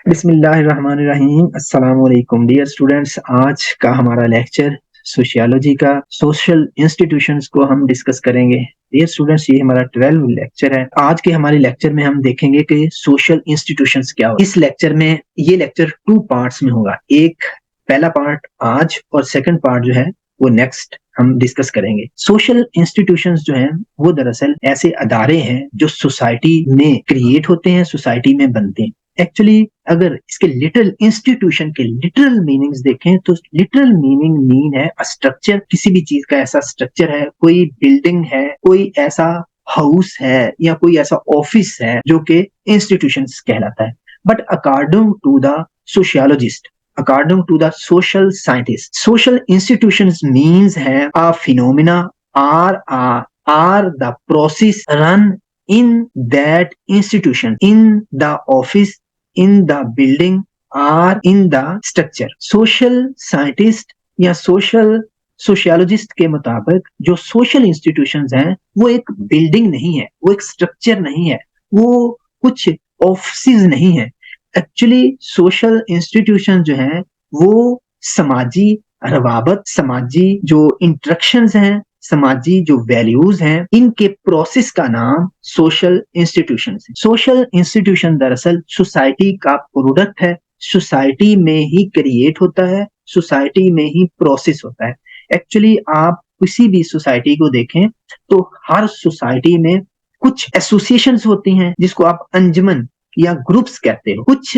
बिस्मिल्लाहिर्रहमानिर्रहीम। अस्सलाम वालेकुम डियर स्टूडेंट्स। आज का हमारा लेक्चर सोशियोलॉजी का सोशल इंस्टीट्यूशंस को हम डिस्कस करेंगे। डियर स्टूडेंट्स, ये हमारा 12 लेक्चर है। आज के हमारे लेक्चर में हम देखेंगे कि सोशल इंस्टीट्यूशंस क्या होता है। इस लेक्चर में ये लेक्चर 2 पार्ट्स में होगा। एक पहला पार्ट आज और सेकंड पार्ट जो है वो नेक्स्ट हम डिस्कस करेंगे। सोशल इंस्टीट्यूशंस जो हैं वो दरअसल ऐसे अदारे हैं जो सोसाइटी में क्रिएट होते हैं, सोसाइटी में बनते हैं। एक्चुअली अगर इसके लिटरल इंस्टीट्यूशन के लिटरल मीनिंग्स देखें तो लिटरल मीनिंग मीन है स्ट्रक्चर। किसी भी चीज का ऐसा स्ट्रक्चर है, कोई बिल्डिंग है, कोई ऐसा हाउस है या कोई ऐसा ऑफिस है जो कि इंस्टीट्यूशंस कहलाता है। But according to the sociologist, according to the social scientist, social institutions means है a phenomena are the process run in that institution, in the office, in the building or in the structure. social scientist या sociologist के मुताबिक जो social institutions हैं वो एक building नहीं है, वो एक स्ट्रक्चर नहीं है, वो कुछ ऑफिस नहीं है। एक्चुअली सोशल इंस्टीट्यूशन जो है वो समाजी रवाबत, समाजी जो इंटरेक्शंस हैं, समाजी जो वैल्यूज हैं, इनके प्रोसेस का नाम सोशल इंस्टीट्यूशन है। सोशल इंस्टीट्यूशन दरअसल सोसाइटी का प्रोडक्ट है, सोसाइटी में ही क्रिएट होता है, सोसाइटी में ही प्रोसेस होता है। एक्चुअली आप किसी भी सोसाइटी को देखें तो हर सोसाइटी में कुछ एसोसिएशंस होती हैं जिसको आप अंजुमन या ग्रुप्स कहते हो। कुछ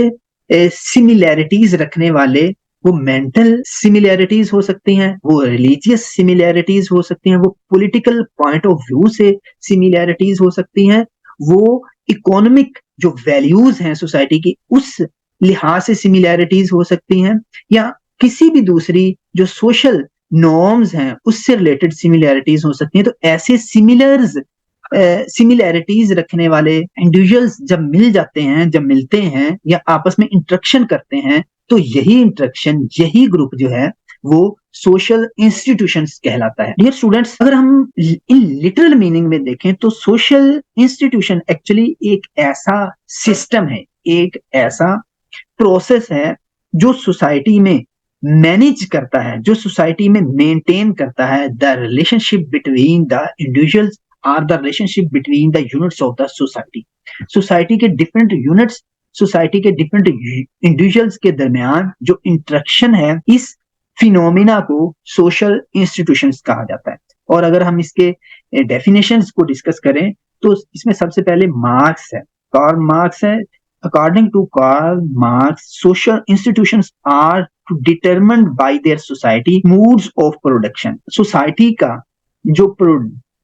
सिमिलैरिटीज रखने वाले, वो मेंटल सिमिलैरिटीज हो सकती हैं, वो रिलीजियस सिमिलैरिटीज हो सकती हैं, वो पॉलिटिकल पॉइंट ऑफ व्यू से सिमिलैरिटीज हो सकती हैं, वो इकोनॉमिक जो वैल्यूज हैं सोसाइटी की उस लिहाज से सिमिलैरिटीज हो सकती हैं, या किसी भी दूसरी जो सोशल नॉर्म्स हैं उससे रिलेटेड सिमिलैरिटीज हो सकती हैं। तो ऐसे सिमिलैरिटीज रखने वाले इंडिविजुअल्स जब मिल जाते हैं, जब मिलते हैं या आपस में इंटरेक्शन करते हैं, तो यही इंटरेक्शन, यही ग्रुप जो है वो सोशल इंस्टीट्यूशंस कहलाता है। डियर स्टूडेंट्स, अगर हम इन लिटरल मीनिंग में देखें तो सोशल इंस्टीट्यूशन एक्चुअली एक ऐसा सिस्टम है, एक ऐसा प्रोसेस है जो सोसाइटी में मैनेज करता है, जो सोसाइटी में मेंटेन करता है the relationship between the individuals or the relationship between the units of the society. Society के डिफरेंट यूनिट्स, सोसाइटी के डिफरेंट इंडिविजुअल्स के दरमियान जो इंटरेक्शन है, इस फिनोमिना को सोशल इंस्टीट्यूशंस कहा जाता है। और अगर हम इसके डेफिनेशंस को डिस्कस करें तो इसमें सबसे पहले मार्क्स है, कार्ल मार्क्स है। According to Karl Marx, social institutions are determined by their society modes of production. Society का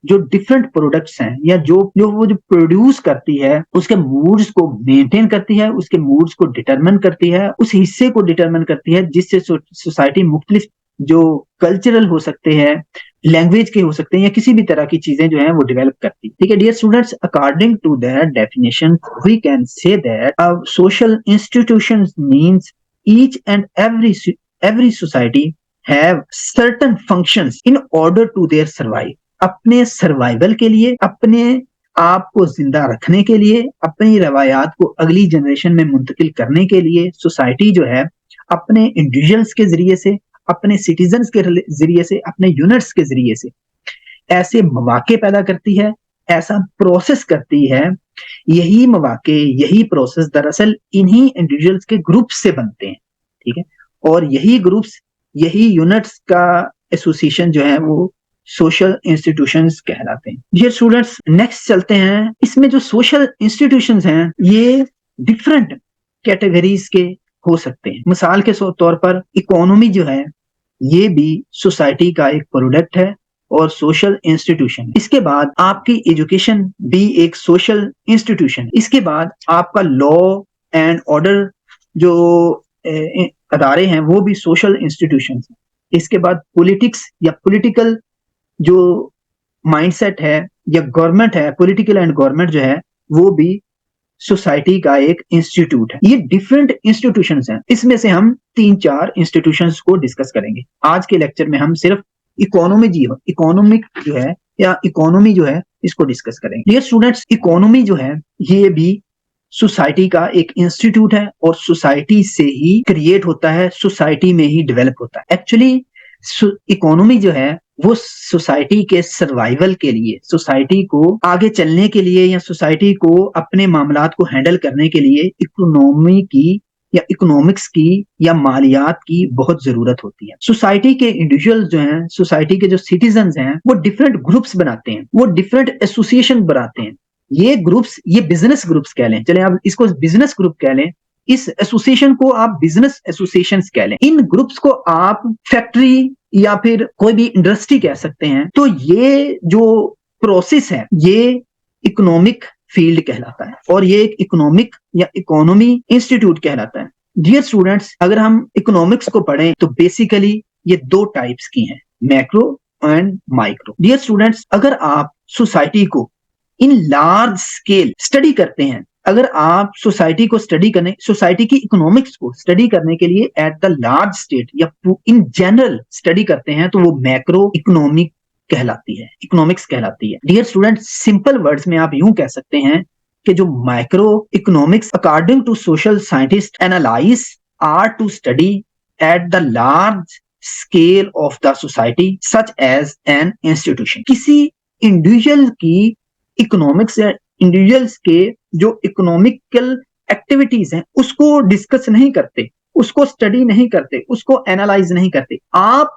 जो डिफरेंट प्रोडक्ट्स हैं या जो वो जो प्रोड्यूस करती है उसके मूड्स को मेंटेन करती है, उसके मूड्स को डिटरमिन करती है, उस हिस्से को डिटरमिन करती है जिससे सोसाइटी मुख्तलिफ जो कल्चरल हो सकते हैं, लैंग्वेज के हो सकते हैं या किसी भी तरह की चीजें जो है वो डेवलप करती है। ठीक है dear students, according to that definition we can say that social institutions means each and every society have certain functions in order to their survive. अपने सर्वाइवल के लिए, अपने आप को जिंदा रखने के लिए, अपनी रवायात को अगली जनरेशन में मुंतकिल करने के लिए सोसाइटी जो है अपने इंडिविजुअल्स के जरिए से, अपने सिटीजन्स के जरिए से, अपने यूनिट्स के जरिए से ऐसे मौके पैदा करती है, ऐसा प्रोसेस करती है। यही मौके, यही प्रोसेस दरअसल इन्हीं इंडिविजुअल्स के ग्रुप से बनते हैं। ठीक है, और यही ग्रुप्स, यही यूनिट्स का एसोसिएशन जो है वो सोशल इंस्टीट्यूशंस कहलाते हैं। ये स्टूडेंट्स नेक्स्ट चलते हैं। इसमें जो सोशल इंस्टीट्यूशंस हैं ये डिफरेंट कैटेगरीज के हो सकते हैं। मिसाल के तौर पर इकोनॉमी जो है ये भी सोसाइटी का एक प्रोडक्ट है और सोशल इंस्टीट्यूशन। इसके बाद आपकी एजुकेशन भी एक सोशल इंस्टीट्यूशन। इसके बाद आपका लॉ एंड ऑर्डर जो अदारे हैं वो भी सोशल इंस्टीट्यूशन। इसके बाद पॉलिटिक्स या पॉलिटिकल जो माइंडसेट है या गवर्नमेंट है, पॉलिटिकल एंड गवर्नमेंट जो है वो भी सोसाइटी का एक इंस्टीट्यूट है। ये डिफरेंट इंस्टीट्यूशंस हैं। इसमें से हम 3-4 इंस्टीट्यूशंस को डिस्कस करेंगे। आज के लेक्चर में हम सिर्फ इकोनॉमिक जो है या इकोनॉमी जो है इसको डिस्कस करेंगे। डियर स्टूडेंट्स, इकोनॉमी जो है ये भी सोसाइटी का एक इंस्टीट्यूट है और सोसाइटी से ही क्रिएट होता है, सोसाइटी में ही डेवलप होता है। एक्चुअली इकोनॉमी जो है वो सोसाइटी के सर्वाइवल के लिए, सोसाइटी को आगे चलने के लिए या सोसाइटी को अपने मामलात को हैंडल करने के लिए इकोनॉमी की या इकोनॉमिक्स की या मालियात की बहुत जरूरत होती है। सोसाइटी के इंडिविजुअल्स जो हैं, सोसाइटी के जो सिटीजन्स हैं, वो डिफरेंट ग्रुप्स बनाते हैं, वो डिफरेंट एसोसिएशन बनाते हैं। ये ग्रुप्स, ये बिजनेस ग्रुप्स कह लें, चले आप इसको बिजनेस ग्रुप कह लें, इस एसोसिएशन को आप बिजनेस एसोसिएशंस कह लें, इन ग्रुप्स को आप फैक्ट्री या फिर कोई भी इंडस्ट्री कह सकते हैं। तो ये जो प्रोसेस है ये इकोनॉमिक फील्ड कहलाता है और ये एक इकोनॉमिक या इकोनॉमी इंस्टीट्यूट कहलाता है। डियर स्टूडेंट्स, अगर हम इकोनॉमिक्स को पढ़ें तो बेसिकली ये दो टाइप्स की हैं, macro and micro. Dear students, अगर आप सोसाइटी को इन लार्ज स्केल स्टडी करते हैं, अगर आप सोसाइटी को स्टडी करने, सोसाइटी की इकोनॉमिक्स को स्टडी करने के लिए एट द लार्ज स्टेट या इन जनरल स्टडी करते हैं तो वो मैक्रो इकोनॉमिक कहलाती है, इकोनॉमिक्स कहलाती है। डियर स्टूडेंट, सिंपल वर्ड्स में आप यूं कह सकते हैं कि जो micro economics according to social scientist analyse or to study at the large scale of the society such as an institution. किसी इंडिविजुअल की इकोनॉमिक्स या इंडिविजुअल्स के जो इकोनॉमिकल एक्टिविटीज हैं उसको डिस्कस नहीं करते, उसको स्टडी नहीं करते, उसको एनालाइज नहीं करते। आप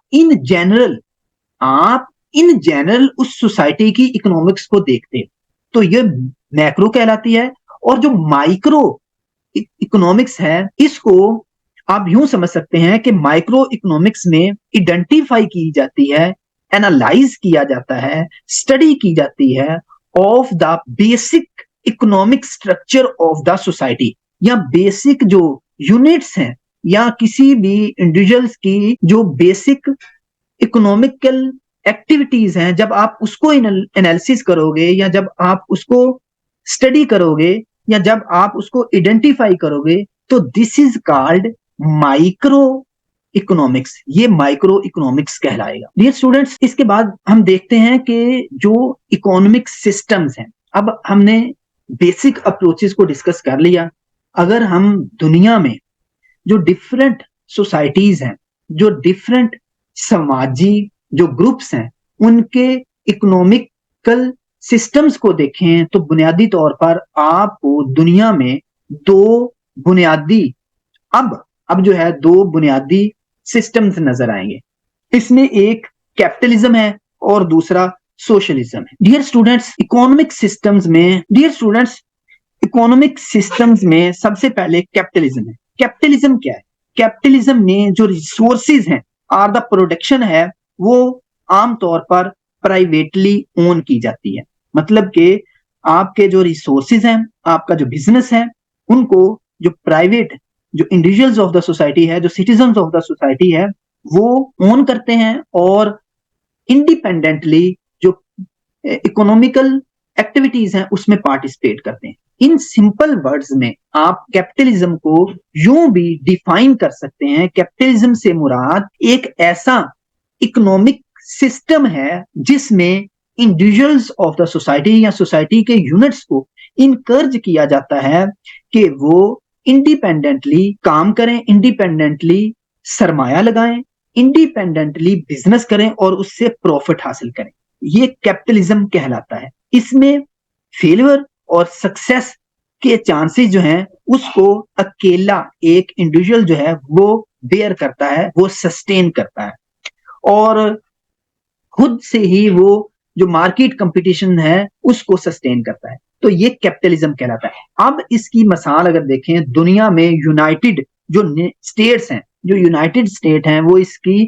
इन जनरल उस सोसाइटी की इकोनॉमिक्स को देखते हैं, तो ये मैक्रो कहलाती है। और जो माइक्रो इकोनॉमिक्स है, इसको आप यूं समझ सकते हैं कि माइक्रो इकोनॉमिक्स में आइडेंटिफाई की जाती है, एनालाइज किया जाता है, स्टडी की जाती है of the basic economic structure of the society, या बेसिक जो यूनिट्स हैं या किसी भी इंडिविजुअल्स की जो बेसिक इकोनॉमिकल एक्टिविटीज हैं, जब आप उसको एनालिसिस करोगे या जब आप उसको स्टडी करोगे या जब आप उसको आइडेंटिफाई करोगे तो this is called micro economics. ये माइक्रो इकोनॉमिक्स कहलाएगा। डियर स्टूडेंट्स, इसके बाद हम देखते हैं कि जो इकोनॉमिक सिस्टम्स हैं, अब हमने बेसिक अप्रोचेस को डिस्कस कर लिया। अगर हम दुनिया में जो डिफरेंट सोसाइटीज हैं, जो डिफरेंट समाजी जो ग्रुप्स हैं, उनके इकोनॉमिकल सिस्टम्स को देखें तो बुनियादी तौर पर आपको दुनिया में दो बुनियादी सिस्टम्स नजर आएंगे। इसमें एक कैपिटलिज्म है और दूसरा सोशलिज्म है। डियर स्टूडेंट्स, इकोनॉमिक सिस्टम्स में सबसे पहले कैपिटलिज्म है। कैपिटलिज्म क्या है? कैपिटलिज्म में जो रिसोर्सेज हैं और द प्रोडक्शन है वो आमतौर पर प्राइवेटली ओन की जाती है। मतलब कि आपके जो रिसोर्सेज हैं, आपका जो बिजनेस है, उनको जो प्राइवेट, जो इंडिविजुअल्स ऑफ द सोसाइटी है, जो सिटीजन्स ऑफ द सोसाइटी है, वो ओन करते हैं और इंडिपेंडेंटली जो इकोनॉमिकल एक्टिविटीज हैं उसमें पार्टिसिपेट करते हैं। इन सिंपल वर्ड्स में आप कैपिटलिज्म को यूं भी डिफाइन कर सकते हैं, कैपिटलिज्म से मुराद एक ऐसा इकोनॉमिक सिस्टम है जिसमें इंडिविजुअल्स ऑफ द सोसाइटी या सोसाइटी के यूनिट्स को इनकरेज किया जाता है कि वो इंडिपेंडेंटली काम करें, इंडिपेंडेंटली सरमाया लगाएं, इंडिपेंडेंटली बिजनेस करें और उससे प्रॉफिट हासिल करें। ये कैपिटलिज्म कहलाता है। इसमें फेलियर और सक्सेस के चांसेस जो हैं उसको अकेला एक इंडिविजुअल जो है वो बेयर करता है, वो सस्टेन करता है और खुद से ही वो जो मार्केट कंपटीशन है उसको सस्टेन करता है। तो ये कैपिटलिज्म कहलाता है। अब इसकी मिसाल अगर देखें, दुनिया में यूनाइटेड जो स्टेट्स हैं, जो यूनाइटेड स्टेट हैं, वो इसकी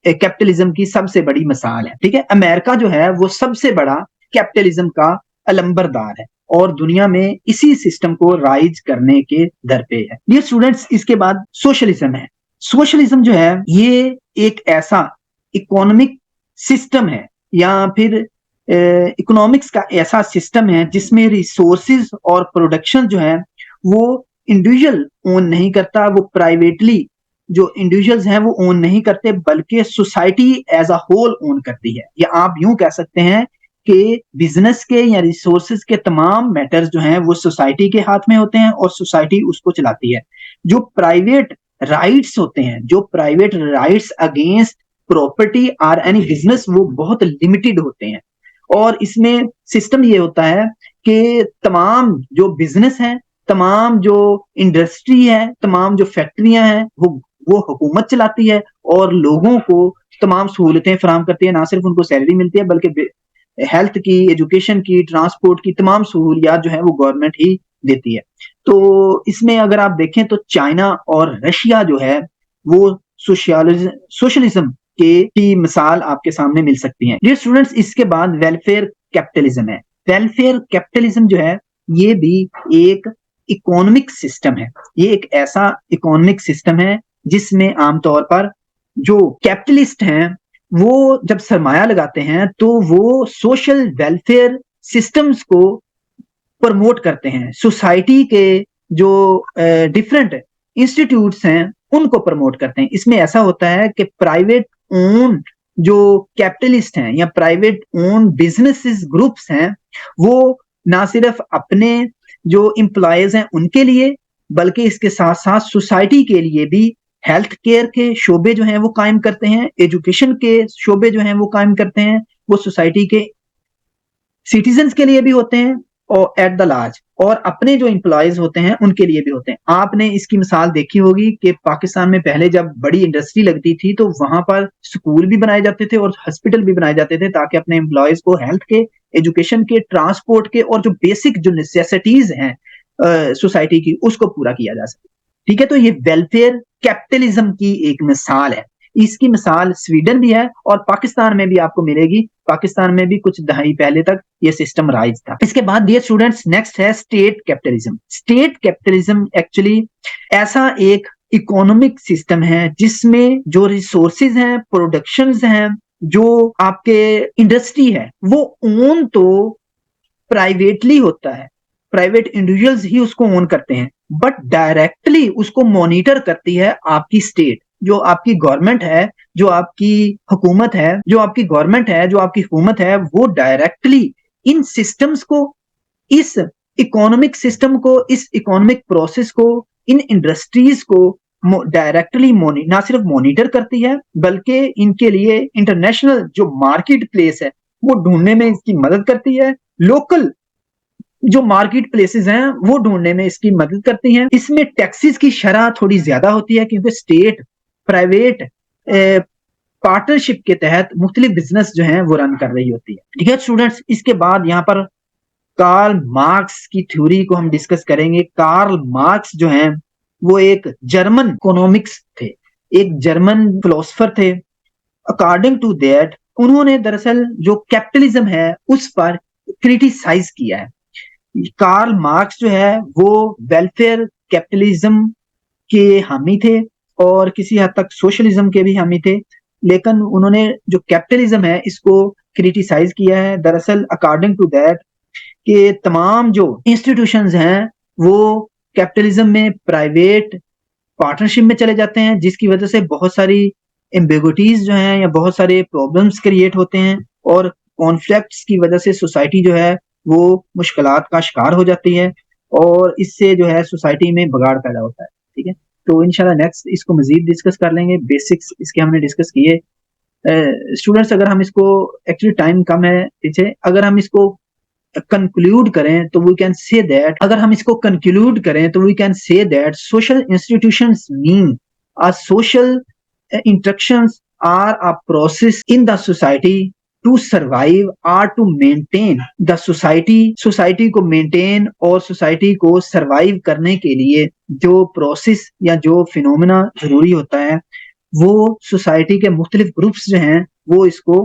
कैपिटलिज्म की सबसे बड़ी मिसाल है। ठीक है, अमेरिका जो है वो सबसे बड़ा कैपिटलिज्म का अलंबरदार है और दुनिया में इसी सिस्टम को राइज करने के दर पे है। डियर स्टूडेंट्स, इसके बाद सोशलिज्म है। सोशलिज्म जो है ये एक ऐसा इकोनॉमिक सिस्टम है या फिर इकोनॉमिक्स का ऐसा सिस्टम है जिसमें रिसोर्सेज और प्रोडक्शन जो है वो इंडिविजुअल ओन नहीं करता, वो प्राइवेटली जो इंडिविजुअल्स हैं वो ओन नहीं करते, बल्कि society as a whole own करती है। या आप यूं कह सकते हैं कि बिजनेस के या रिसोर्सेज के तमाम मैटर्स जो हैं वो सोसाइटी के हाथ में होते हैं और सोसाइटी उसको चलाती है। जो प्राइवेट राइट्स होते हैं, जो प्राइवेट राइट्स अगेंस्ट प्रॉपर्टी और एनी बिजनेस, वो बहुत लिमिटेड होते हैं। और इसमें सिस्टम ये होता है कि तमाम जो बिजनेस हैं, तमाम जो इंडस्ट्री है, तमाम जो फैक्ट्रियां हैं, वो हुकूमत चलाती है और लोगों को तमाम सहूलतें फराहम करती है। ना सिर्फ उनको सैलरी मिलती है बल्कि हेल्थ की, एजुकेशन की, ट्रांसपोर्ट की तमाम सहूलियात जो है वो गवर्नमेंट ही देती है। तो इसमें अगर आप देखें तो चाइना और रशिया जो है वो सोशलिज्म के की मिसाल आपके सामने मिल सकती है। डियर स्टूडेंट्स, इसके बाद वेलफेयर कैपिटलिज्म है। वेलफेयर कैपिटलिज्म जो है ये भी एक इकोनॉमिक सिस्टम है। ये एक ऐसा इकोनॉमिक सिस्टम है जिसमें आमतौर पर जो कैपिटलिस्ट हैं वो जब सरमाया लगाते हैं तो वो सोशल वेलफेयर सिस्टम्स को प्रमोट करते हैं। सोसाइटी के जो डिफरेंट इंस्टीट्यूट्स हैं उनको प्रमोट करते हैं। इसमें ऐसा होता है कि प्राइवेट ओन जो कैपिटलिस्ट हैं या प्राइवेट ओन बिजनेसेस ग्रुप्स हैं वो ना सिर्फ अपने जो एम्प्लॉयज हैं उनके लिए बल्कि इसके साथ साथ सोसाइटी के लिए भी हेल्थ केयर के शोबे जो हैं वो कायम करते हैं, एजुकेशन के शोबे जो हैं वो कायम करते हैं। वो सोसाइटी के सिटीजन्स के लिए भी होते हैं और एट द लार्ज, और अपने जो एम्प्लॉयज होते हैं उनके लिए भी होते हैं। आपने इसकी मिसाल देखी होगी कि पाकिस्तान में पहले जब बड़ी इंडस्ट्री लगती थी तो वहां पर स्कूल भी बनाए जाते थे और हॉस्पिटल भी बनाए जाते थे ताकि अपने एम्प्लॉयज को हेल्थ के, एजुकेशन के, ट्रांसपोर्ट के और जो बेसिक जो नेसेसिटीज हैं सोसाइटी की उसको पूरा किया जा सके। ठीक है, तो ये वेलफेयर कैपिटलिज्म की एक मिसाल है। इसकी मिसाल स्वीडन भी है और पाकिस्तान में भी आपको मिलेगी। पाकिस्तान में भी कुछ दहाई पहले तक ये सिस्टम राइज था। इसके बाद डियर स्टूडेंट्स नेक्स्ट है state capitalism. State capitalism actually ऐसा एक इकोनॉमिक सिस्टम है जिसमें जो रिसोर्सेज हैं, प्रोडक्शंस हैं, जो आपके इंडस्ट्री है वो ओन तो प्राइवेटली होता है, प्राइवेट इंडिविजुअल्स ही उसको ओन करते हैं, बट डायरेक्टली उसको मॉनिटर करती है आपकी स्टेट, जो आपकी गवर्नमेंट है, जो आपकी हुकूमत है, जो आपकी गवर्नमेंट है, जो आपकी हुकूमत है, वो डायरेक्टली इन सिस्टम्स को, इस इकोनॉमिक सिस्टम को, इस इकोनॉमिक प्रोसेस को, इन इंडस्ट्रीज को डायरेक्टली ना सिर्फ मॉनिटर करती है बल्कि इनके लिए इंटरनेशनल जो मार्केट प्लेस है वो ढूंढने में इसकी मदद करती है। लोकल जो मार्केट प्लेसेस हैं वो ढूंढने में इसकी मदद करती हैं। इसमें टैक्सेस की शरह थोड़ी ज्यादा होती है क्योंकि स्टेट प्राइवेट पार्टनरशिप के तहत मुख्तलिफ बिजनेस जो हैं वो रन कर रही होती है। ठीक है स्टूडेंट्स, इसके बाद यहाँ पर कार्ल मार्क्स की थ्योरी को हम डिस्कस करेंगे। कार्ल मार्क्स जो हैं वो एक जर्मन इकोनॉमिक्स थे, एक जर्मन फिलोसोफर थे। अकॉर्डिंग टू दैट उन्होंने दरअसल जो कैपिटलिज्म है उस पर क्रिटिसाइज किया है। कार्ल मार्क्स जो है वो वेलफेयर कैपिटलिज्म के हामी थे और किसी हद तक सोशलिज्म के भी हामी थे, लेकिन उन्होंने जो कैपिटलिज्म है इसको क्रिटिसाइज किया है। दरअसल अकॉर्डिंग टू दैट कि तमाम जो इंस्टीट्यूशंस हैं वो कैपिटलिज्म में प्राइवेट पार्टनरशिप में चले जाते हैं, जिसकी वजह से बहुत सारी एम्बिगुइटीज जो हैं या बहुत सारे प्रॉब्लम्स क्रिएट होते हैं और कॉन्फ्लिक्ट्स की वजह से सोसाइटी जो है वो मुश्किलात का शिकार हो जाती है और इससे जो है सोसाइटी में बगाड़ पैदा होता है। ठीक है, तो इंशाल्लाह नेक्स्ट इसको मजीद डिस्कस कर लेंगे। बेसिक्स इसके हमने डिस्कस किए। स्टूडेंट्स अगर हम इसको, एक्चुअली टाइम कम है पीछे, अगर हम इसको कंक्लूड करें तो वी कैन से दैट, अगर हम इसको कंक्लूड करें तो we can say that social institutions mean a social instructions or a process in the society to survive or to maintain the society. Society को मेंटेन और society को survive करने के लिए जो प्रोसेस या जो फिनोमेना जरूरी होता है वो सोसाइटी के मुख्तलिफ ग्रुप्स जो हैं वो इसको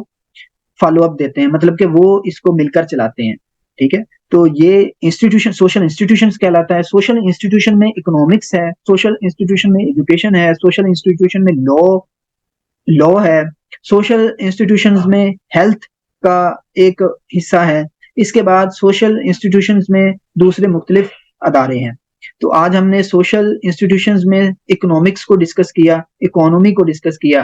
फॉलो अप देते हैं, मतलब कि वो इसको मिलकर चलाते हैं। ठीक है, तो ये इंस्टीट्यूशन सोशल इंस्टीट्यूशंस कहलाता है। सोशल इंस्टीट्यूशन में इकोनॉमिक्स है, सोशल इंस्टीट्यूशन में एजुकेशन है, सोशल इंस्टीट्यूशन में लॉ है, सोशल इंस्टीट्यूशंस में हेल्थ का एक हिस्सा है। इसके बाद सोशल इंस्टीट्यूशंस में दूसरे मुख्तलिफ अदारे हैं। तो आज हमने सोशल इंस्टीट्यूशंस में इकोनॉमिक्स को डिस्कस किया, इकोनॉमी को डिस्कस किया।